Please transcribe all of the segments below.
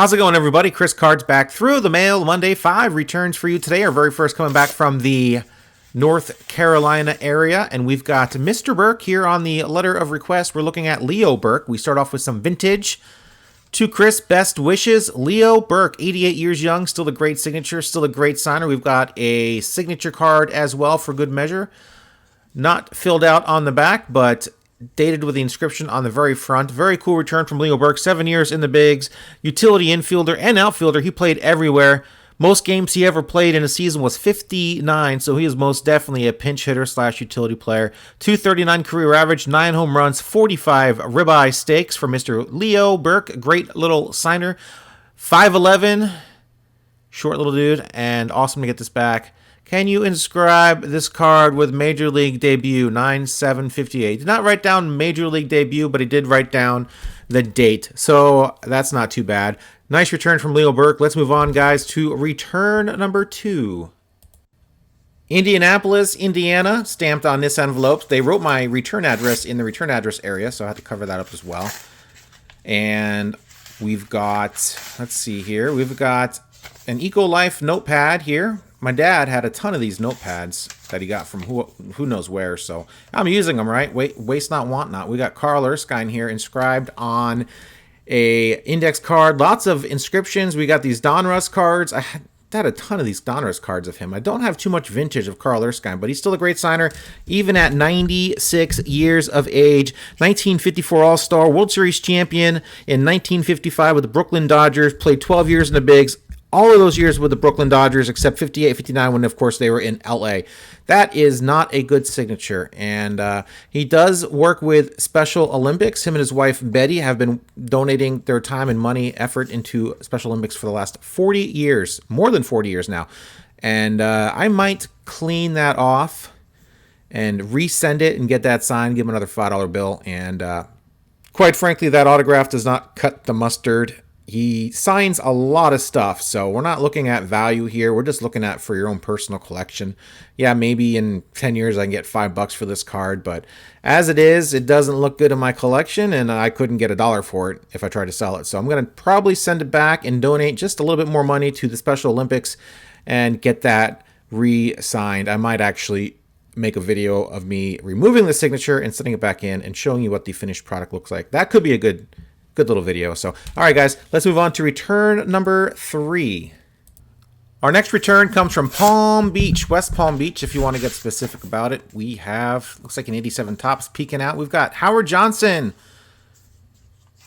How's it going, everybody? Chris Cards back through the mail. Monday, 5 returns for you today. Our very first coming back from the North Carolina area. And we've got Mr. Burke here on the letter of request. We're looking at Leo Burke. We start off with some vintage. To Chris, best wishes. Leo Burke, 88 years young. Still a great signature. Still a great signer. We've got a signature card as well for good measure. Not filled out on the back, but dated with the inscription on the very front. Very cool return from Leo Burke. 7 years in the bigs. Utility infielder and outfielder. He played everywhere. Most games he ever played in a season was 59, so he is most definitely a pinch hitter / utility player. 239 career average, 9 home runs, 45 ribeye steaks for Mr. Leo Burke. Great little signer. 5'11", short little dude, and awesome to get this back. Can you inscribe this card with Major League debut, 9/7/58? Did not write down Major League debut, but he did write down the date, so that's not too bad. Nice return from Leo Burke. Let's move on, guys, to return number 2. Indianapolis, Indiana, stamped on this envelope. They wrote my return address in the return address area, so I had to cover that up as well. And we've got, let's see here, we've got an Eco-Life notepad here. My dad had a ton of these notepads that he got from who knows where, so I'm using them, right? Waste not, want not. We got Carl Erskine here inscribed on a index card. Lots of inscriptions. We got these Donruss cards. I had a ton of these Donruss cards of him. I don't have too much vintage of Carl Erskine, but he's still a great signer, even at 96 years of age. 1954 All-Star, World Series champion in 1955 with the Brooklyn Dodgers, played 12 years in the bigs. All of those years with the Brooklyn Dodgers, except 58, 59, when, of course, they were in L.A. That is not a good signature, and he does work with Special Olympics. Him and his wife, Betty, have been donating their time and money, effort into Special Olympics for the last 40 years, more than 40 years now. And I might clean that off and resend it and get that signed, give him another $5 bill. And quite frankly, that autograph does not cut the mustard. He signs a lot of stuff, so we're not looking at value here. We're just looking at for your own personal collection. Yeah, maybe in 10 years I can get $5 for this card, but as it is, it doesn't look good in my collection, and I couldn't get $1 for it if I tried to sell it. So I'm going to probably send it back and donate just a little bit more money to the Special Olympics and get that re-signed. I might actually make a video of me removing the signature and setting it back in and showing you what the finished product looks like. That could be a good little video. So, all right, guys, let's move on to return number 3. Our next return comes from Palm Beach, West Palm Beach. If you want to get specific about it, we have, looks like an 87 Topps peeking out. We've got Howard Johnson.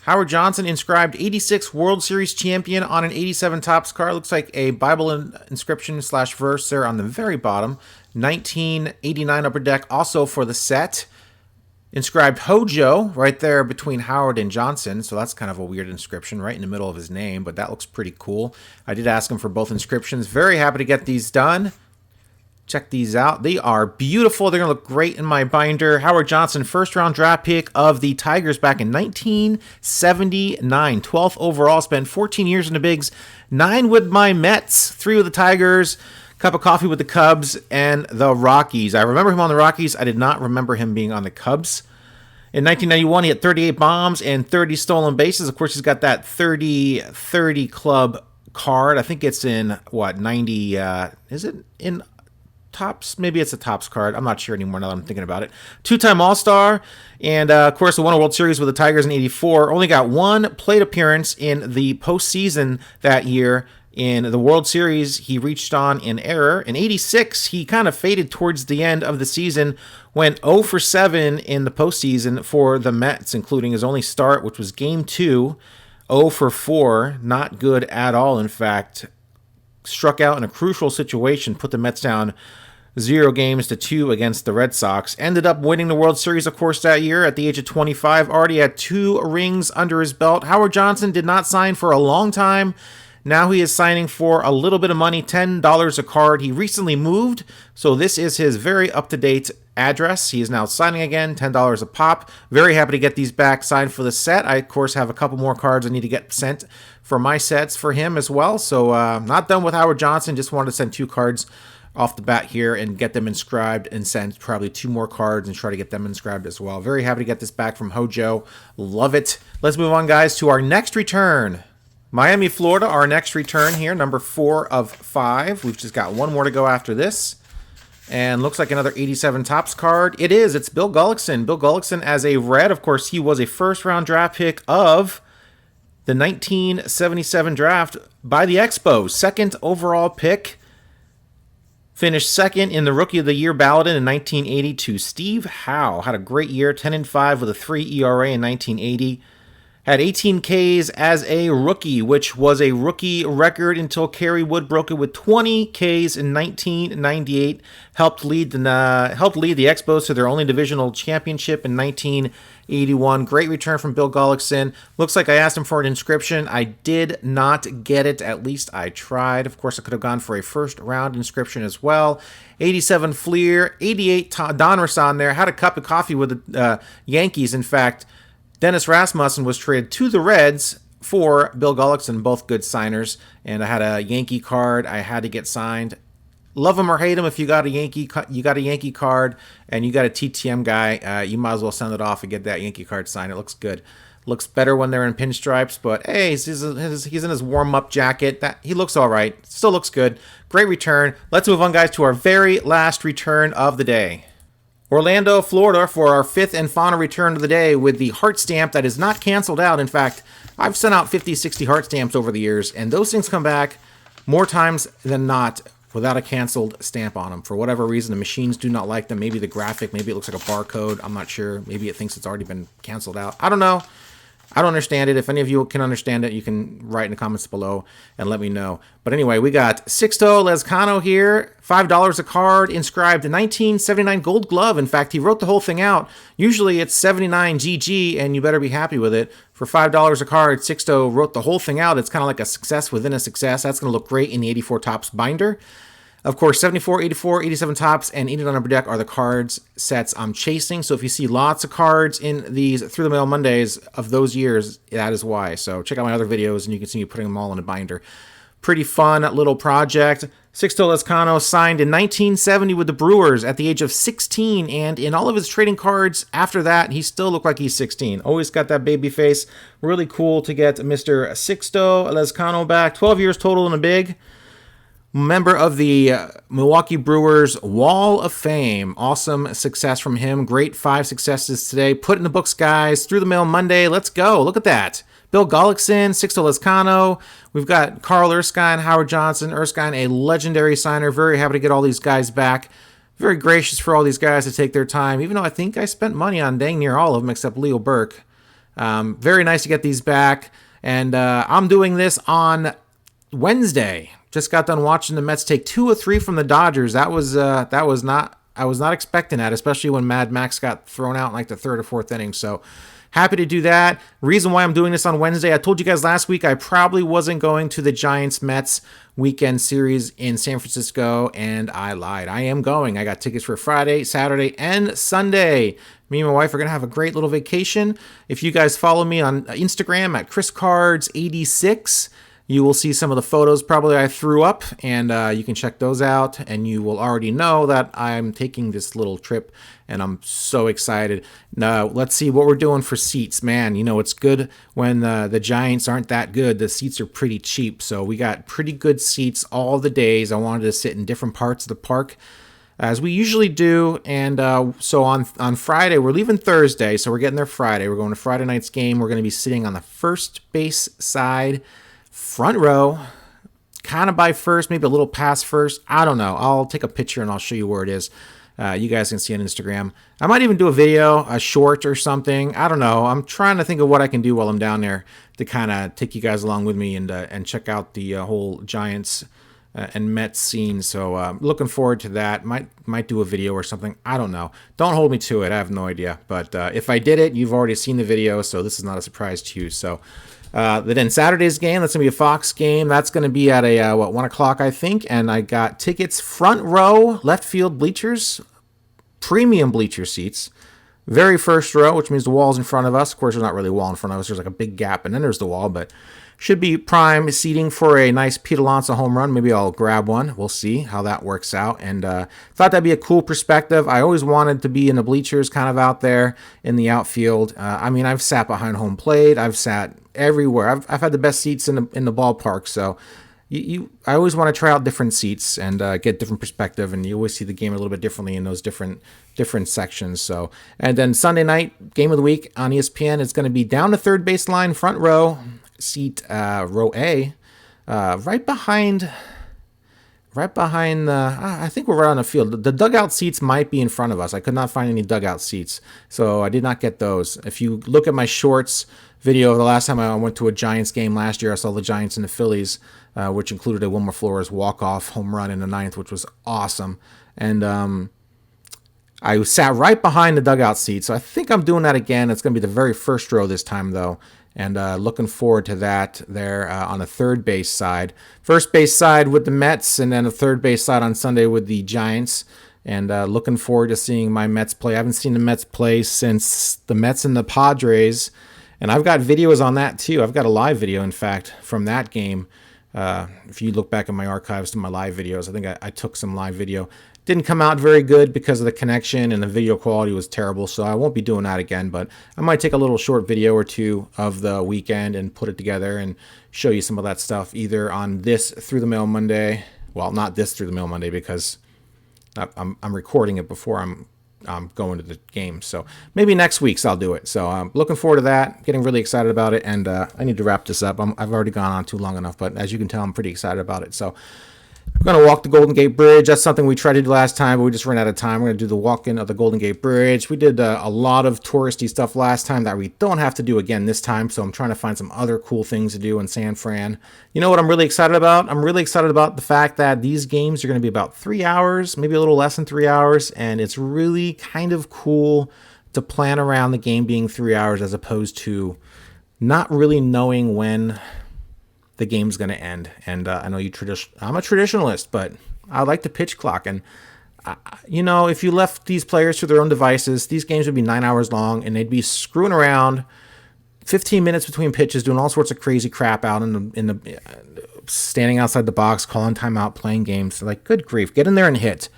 Howard Johnson inscribed 86 World Series champion on an 87 Topps card. Looks like a Bible inscription / verse there on the very bottom. 1989 Upper Deck also for the set. Inscribed Hojo right there between Howard and Johnson, so that's kind of a weird inscription right in the middle of his name, but that looks pretty cool. I did ask him for both inscriptions. Very happy to get these done. Check these out. They are beautiful. They're going to look great in my binder. Howard Johnson, first-round draft pick of the Tigers back in 1979. 12th overall, spent 14 years in the bigs, 9 with my Mets, 3 with the Tigers, cup of coffee with the Cubs and the Rockies. I remember him on the Rockies. I did not remember him being on the Cubs. In 1991, he had 38 bombs and 30 stolen bases. Of course, he's got that 30-30 club card. I think it's in, 90, is it in Topps? Maybe it's a Topps card. I'm not sure anymore now that I'm thinking about it. 2-time All-Star, and of course, won a World Series with the Tigers in '84. Only got 1 plate appearance in the postseason that year. In the World Series, he reached on in error. In '86, he kind of faded towards the end of the season, went 0 for 7 in the postseason for the Mets, including his only start, which was Game 2, 0 for 4, not good at all, in fact. Struck out in a crucial situation, put the Mets down 0-2 against the Red Sox. Ended up winning the World Series, of course, that year at the age of 25. Already had 2 rings under his belt. Howard Johnson did not sign for a long time. Now he is signing for a little bit of money, $10 a card. He recently moved, so this is his very up-to-date address. He is now signing again, $10 a pop. Very happy to get these back signed for the set. I, of course, have a couple more cards I need to get sent for my sets for him as well. So not done with Howard Johnson. Just wanted to send 2 cards off the bat here and get them inscribed and send probably 2 more cards and try to get them inscribed as well. Very happy to get this back from Hojo. Love it. Let's move on, guys, to our next return. Miami, Florida, our next return here, number 4 of 5. We've just got one more to go after this. And looks like another 87 Topps card. It is. It's Bill Gullickson. Bill Gullickson as a red. Of course, he was a first-round draft pick of the 1977 draft by the Expos. Second overall pick. Finished second in the Rookie of the Year ballot in 1982. Steve Howe had a great year, 10-5 with a 3 ERA in 1980. Had 18 Ks as a rookie, which was a rookie record until Kerry Wood broke it with 20 Ks in 1998. Helped lead the Expos to their only divisional championship in 1981. Great return from Bill Gullickson. Looks like I asked him for an inscription. I did not get it. At least I tried. Of course, I could have gone for a first-round inscription as well. 87 Fleer, 88 Donruss there. Had a cup of coffee with the Yankees, in fact. Dennis Rasmussen was traded to the Reds for Bill Gullickson, both good signers. And I had a Yankee card I had to get signed. Love him or hate him, if you got a Yankee card and you got a TTM guy, you might as well send it off and get that Yankee card signed. It looks good. Looks better when they're in pinstripes, but hey, he's in his warm-up jacket. He looks all right. Still looks good. Great return. Let's move on, guys, to our very last return of the day. Orlando, Florida, for our 5th and final return of the day with the heart stamp that is not canceled out. In fact, I've sent out 50, 60 heart stamps over the years, and those things come back more times than not without a canceled stamp on them. For whatever reason, the machines do not like them. Maybe the graphic, maybe it looks like a barcode. I'm not sure. Maybe it thinks it's already been canceled out. I don't know. I don't understand it. If any of you can understand it, you can write in the comments below and let me know. But anyway, we got Sixto Les Kano here, $5 a card, inscribed 1979 Gold Glove. In fact, he wrote the whole thing out. Usually it's 79 GG, and you better be happy with it. For $5 a card, Sixto wrote the whole thing out. It's kind of like a success within a success. That's going to look great in the 84 Topps binder. Of course, 74, 84, 87 Topps, and 89 Upper Deck are the cards sets I'm chasing. So if you see lots of cards in these Through the Mail Mondays of those years, that is why. So check out my other videos, and you can see me putting them all in a binder. Pretty fun little project. Sixto Les Kano signed in 1970 with the Brewers at the age of 16, and in all of his trading cards after that, he still looked like he's 16. Always got that baby face. Really cool to get Mr. Sixto Les Kano back. 12 years total in a big. Member of the Milwaukee Brewers Wall of Fame. Awesome success from him. Great 5 successes today. Put in the books, guys. Through the Mail Monday. Let's go. Look at that. Bill Gullickson, Sixto Les Kano. We've got Carl Erskine, Howard Johnson. Erskine, a legendary signer. Very happy to get all these guys back. Very gracious for all these guys to take their time, even though I think I spent money on dang near all of them except Leo Burke. Very nice to get these back. And I'm doing this on Wednesday. Just got done watching the Mets take 2 or 3 from the Dodgers. That was not, I was not expecting that, especially when Mad Max got thrown out in like the 3rd or 4th inning. So happy to do that. Reason why I'm doing this on Wednesday, I told you guys last week I probably wasn't going to the Giants-Mets weekend series in San Francisco, and I lied. I am going. I got tickets for Friday, Saturday, and Sunday. Me and my wife are going to have a great little vacation. If you guys follow me on Instagram at ChrisCards86, you will see some of the photos probably I threw up, and you can check those out, and you will already know that I'm taking this little trip, and I'm so excited. Now, let's see what we're doing for seats. Man, you know, it's good when the Giants aren't that good. The seats are pretty cheap, so we got pretty good seats all the days. I wanted to sit in different parts of the park, as we usually do, and so on Friday, we're leaving Thursday, so we're getting there Friday. We're going to Friday night's game. We're going to be sitting on the first base side, front row, kind of by first, maybe a little past first. I don't know. I'll take a picture and I'll show you where it is. You guys can see on Instagram. I might even do a video, a short or something. I don't know. I'm trying to think of what I can do while I'm down there to kind of take you guys along with me and check out the whole Giants and Mets scene. So looking forward to that. Might do a video or something. I don't know. Don't hold me to it. I have no idea. But if I did it, you've already seen the video, so this is not a surprise to you. So then Saturday's game, that's going to be a Fox game. That's going to be at a 1 o'clock, I think. And I got tickets front row, left field bleachers, premium bleacher seats. Very first row, which means the wall's in front of us. Of course, there's not really a wall in front of us. There's like a big gap, and then there's the wall. But should be prime seating for a nice Pete Alonso home run. Maybe I'll grab one. We'll see how that works out. And thought that'd be a cool perspective. I always wanted to be in the bleachers, kind of out there in the outfield. I mean, I've sat behind home plate. I've sat everywhere. I've had the best seats in the ballpark, so I always want to try out different seats and get different perspective, and you always see the game a little bit differently in those different sections. So, and then Sunday night game of the week on ESPN, it's going to be down to third baseline, front row, seat row A, right behind. I think we're right on the field. The dugout seats might be in front of us. I could not find any dugout seats, so I did not get those. If you look at my shorts video, the last time I went to a Giants game last year, I saw the Giants and the Phillies, which included a Wilmer Flores walk-off home run in the ninth, which was awesome. And I sat right behind the dugout seat, so I think I'm doing that again. It's going to be the very first row this time, though. And looking forward to that there on the third base side. First base side with the Mets, and then the third base side on Sunday with the Giants. And looking forward to seeing my Mets play. I haven't seen the Mets play since the Mets and the Padres. And I've got videos on that too. I've got a live video, in fact, from that game. If you look back in my archives to my live videos, I think I took some live video. Didn't come out very good because of the connection, and the video quality was terrible, so I won't be doing that again, but I might take a little short video or two of the weekend and put it together and show you some of that stuff, either on this Through the Mail Monday. Well, not this Through the Mail Monday, because I'm recording it before I'm going to the game, so maybe next week's I'll do it. So I'm looking forward to that, getting really excited about it, and I need to wrap this up. I've already gone on too long enough, but as you can tell, I'm pretty excited about it. So we're going to walk the Golden Gate Bridge. That's something we tried to do last time, but we just ran out of time. We're going to do the walk-in of the Golden Gate Bridge. We did a lot of touristy stuff last time that we don't have to do again this time, so I'm trying to find some other cool things to do in San Fran. You know what I'm really excited about? I'm really excited about the fact that these games are going to be about 3 hours, maybe a little less than 3 hours, and it's really kind of cool to plan around the game being 3 hours as opposed to not really knowing when the game's going to end. And I know I'm a traditionalist, but I like the pitch clock. And, if you left these players to their own devices, these games would be 9 hours long, and they'd be screwing around 15 minutes between pitches, doing all sorts of crazy crap out in the standing outside the box, calling timeout, playing games. Like, good grief, get in there and hit.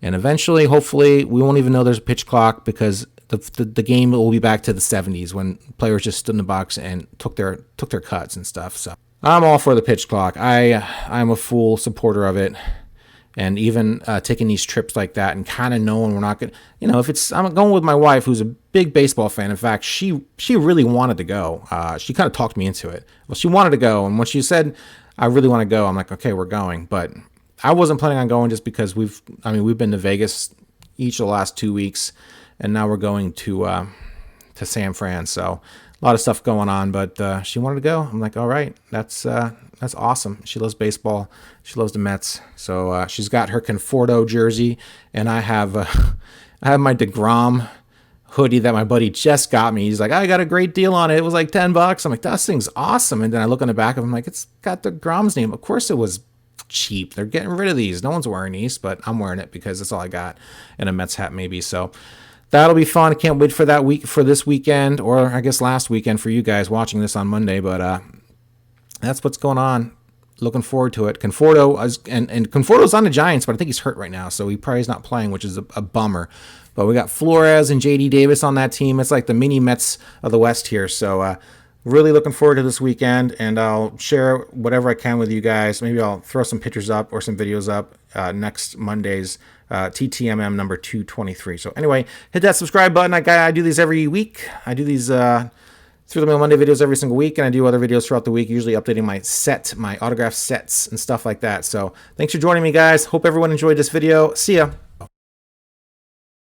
And eventually, hopefully, we won't even know there's a pitch clock, because the game will be back to the 70s when players just stood in the box and took their cuts and stuff. So I'm all for the pitch clock. I'm a full supporter of it, and even taking these trips like that and kind of knowing we're not going to, I'm going with my wife, who's a big baseball fan. In fact, she really wanted to go. She kind of talked me into it. Well, she wanted to go, and when she said, I really want to go, I'm like, okay, we're going. But I wasn't planning on going just because we've been to Vegas each of the last 2 weeks, and now we're going to San Fran. So a lot of stuff going on, but she wanted to go. I'm like, all right, that's awesome. She loves baseball. She loves the Mets. So she's got her Conforto jersey, and I have my DeGrom hoodie that my buddy just got me. He's like, I got a great deal on it. It was like $10. I'm like, that thing's awesome. And then I look on the back of it, I'm like, it's got DeGrom's name. Of course it was cheap. They're getting rid of these. No one's wearing these, but I'm wearing it because that's all I got, and a Mets hat maybe. So that'll be fun. I can't wait for this weekend, or I guess last weekend for you guys watching this on Monday. But that's what's going on. Looking forward to it. Conforto and Conforto's on the Giants, but I think he's hurt right now, so he probably is not playing, which is a bummer. But we got Flores and J.D. Davis on that team. It's like the mini Mets of the West here. So really looking forward to this weekend, and I'll share whatever I can with you guys. Maybe I'll throw some pictures up or some videos up next Monday's TTMM number 223. So anyway, hit that subscribe button. I do these every week. I do these Through the Mail Monday videos every single week, and I do other videos throughout the week, usually updating my autograph sets and stuff like that. So thanks for joining me, guys. Hope everyone enjoyed this video. See ya.